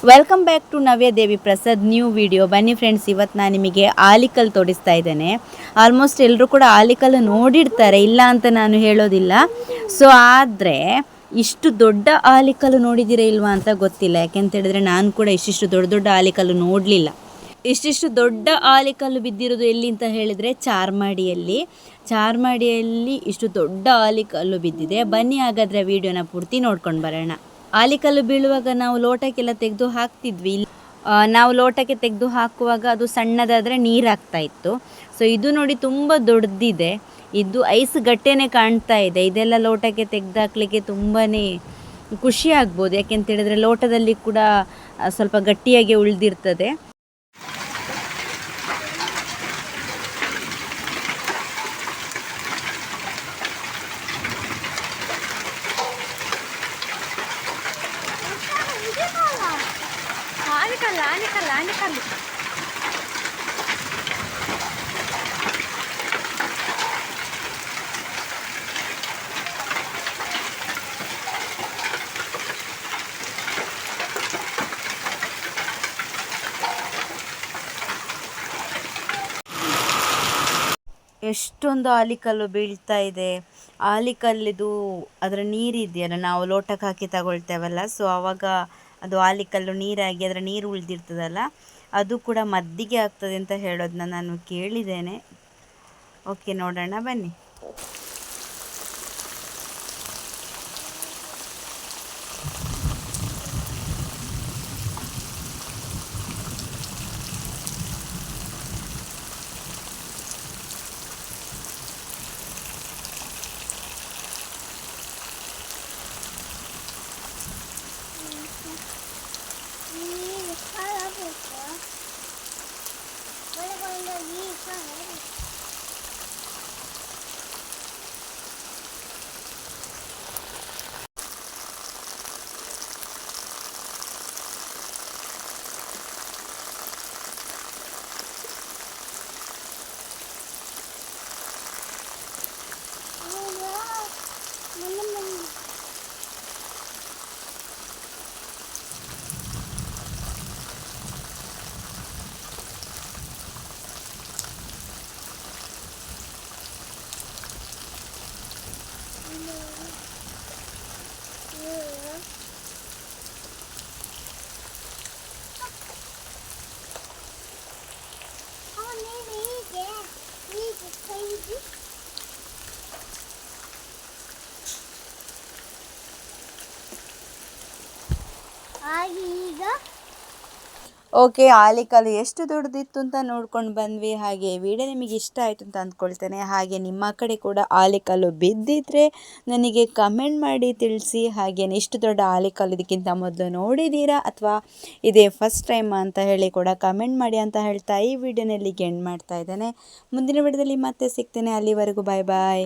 Welcome back to Navya Devi Prasad new video. ಬನ್ನಿ friends, ಇವತ್ತು ನಾನು ನಿಮಗೆ ಆಲಿಕಲ್ ತೋರಿಸ್ತಾ ಇದ್ದೇನೆ. ಆಲ್ಮೋಸ್ಟ್ ಎಲ್ಲರೂ ಕೂಡ ಆಲಿಕಲ್ ನೋಡಿರ್ತಾರೆ, ಇಲ್ಲ ಅಂತ ನಾನು ಹೇಳೋದಿಲ್ಲ. ಸೊ ಆದರೆ ಇಷ್ಟು ದೊಡ್ಡ ಆಲಿಕಲ್ಲು ನೋಡಿದ್ದೀರಾ ಇಲ್ವಾ ಅಂತ ಗೊತ್ತಿಲ್ಲ. ಯಾಕೆಂತ ಹೇಳಿದ್ರೆ ನಾನು ಕೂಡ ಇಷ್ಟಿಷ್ಟು ದೊಡ್ಡ ದೊಡ್ಡ ಆಲಿಕಲ್ಲು ನೋಡಲಿಲ್ಲ. ಇಷ್ಟಿಷ್ಟು ದೊಡ್ಡ ಆಲಿಕಲ್ಲು ಬಿದ್ದಿರೋದು ಎಲ್ಲಿ ಅಂತ ಹೇಳಿದರೆ ಚಾರ್ಮಾಡಿಯಲ್ಲಿ ಇಷ್ಟು ದೊಡ್ಡ ಆಲಿಕಲ್ಲು ಬಿದ್ದಿದೆ. ಬನ್ನಿ ಹಾಗಾದರೆ ವಿಡಿಯೋನ ಪೂರ್ತಿ ನೋಡ್ಕೊಂಡು ಬರೋಣ. ಆಲಿಕಲ್ಲು ಬೀಳುವಾಗ ನಾವು ಲೋಟಕ್ಕೆಲ್ಲ ತೆಗೆದು ಹಾಕ್ತಿದ್ವಿ. ನಾವು ಲೋಟಕ್ಕೆ ತೆಗೆದು ಹಾಕುವಾಗ ಅದು ಸಣ್ಣದಾದರೆ ನೀರು ಹಾಕ್ತಾ ಇತ್ತು. ಸೊ ಇದು ನೋಡಿ ತುಂಬ ದೊಡ್ಡದಿದೆ. ಇದು ಐಸ್ ಗಟ್ಟೆನೇ ಕಾಣ್ತಾ ಇದೆ. ಇದೆಲ್ಲ ಲೋಟಕ್ಕೆ ತೆಗೆದಾಕ್ಲಿಕ್ಕೆ ತುಂಬಾ ಖುಷಿ ಆಗ್ಬೋದು. ಯಾಕೆಂತ ಹೇಳಿದ್ರೆ ಲೋಟದಲ್ಲಿ ಕೂಡ ಸ್ವಲ್ಪ ಗಟ್ಟಿಯಾಗಿ ಉಳಿದಿರ್ತದೆ. ಆಲಿಕಲ್ಲು ಎಷ್ಟೊಂದು ಆಲಿಕಲ್ಲು ಬೀಳ್ತಾ ಇದೆ. ಆಲಿಕಲ್ಲಿದು ಅದರ ನೀರಿದೆಯಲ್ಲ, ನಾವು ಲೋಟಕ್ಕೆ ಹಾಕಿ ತಗೊಳ್ತೇವಲ್ಲ, ಸೊ ಆವಾಗ ಅದು ಆಲಿಕಲ್ಲು ನೀರಾಗಿ ಅದರ ನೀರು ಉಳಿದಿರ್ತದಲ್ಲ, ಅದು ಕೂಡ ಮದ್ದಿಗೆ ಆಗ್ತದೆ ಅಂತ ಹೇಳೋದನ್ನ ನಾನು ಕೇಳಿದ್ದೇನೆ. ಓಕೆ, ನೋಡೋಣ ಬನ್ನಿ. ಓಕೆ, ಆಲಿಕಲ್ಲು ಎಷ್ಟು ದೊಡ್ಡದಿತ್ತು ಅಂತ ನೋಡ್ಕೊಂಡು ಬಂದ್ವಿ. ಹಾಗೆ ವಿಡಿಯೋ ನಿಮಗೆ ಇಷ್ಟ ಆಯಿತು ಅಂತ ಅಂದ್ಕೊಳ್ತೇನೆ. ಹಾಗೆ ನಿಮ್ಮ ಕಡೆ ಕೂಡ ಆಲಿಕಲ್ಲು ಬಿದ್ದಿದ್ರೆ ನನಗೆ ಕಮೆಂಟ್ ಮಾಡಿ ತಿಳಿಸಿ. ಹಾಗೆ ಇಷ್ಟು ದೊಡ್ಡ ಆಲಿಕಲ್ಲು ಇದಕ್ಕಿಂತ ಮೊದಲು ನೋಡಿದ್ದೀರಾ ಅಥವಾ ಇದೇ ಫಸ್ಟ್ ಟೈಮ್ ಅಂತ ಹೇಳಿ ಕೂಡ ಕಮೆಂಟ್ ಮಾಡಿ ಅಂತ ಹೇಳ್ತಾ ಈ ವಿಡಿಯೋನಲ್ಲಿ ಎಂಡ್ ಮಾಡ್ತಾ ಇದ್ದೇನೆ. ಮುಂದಿನ ವಿಡಿಯೋದಲ್ಲಿ ಮತ್ತೆ ಸಿಗ್ತೇನೆ. ಅಲ್ಲಿವರೆಗೂ ಬಾಯ್ ಬಾಯ್.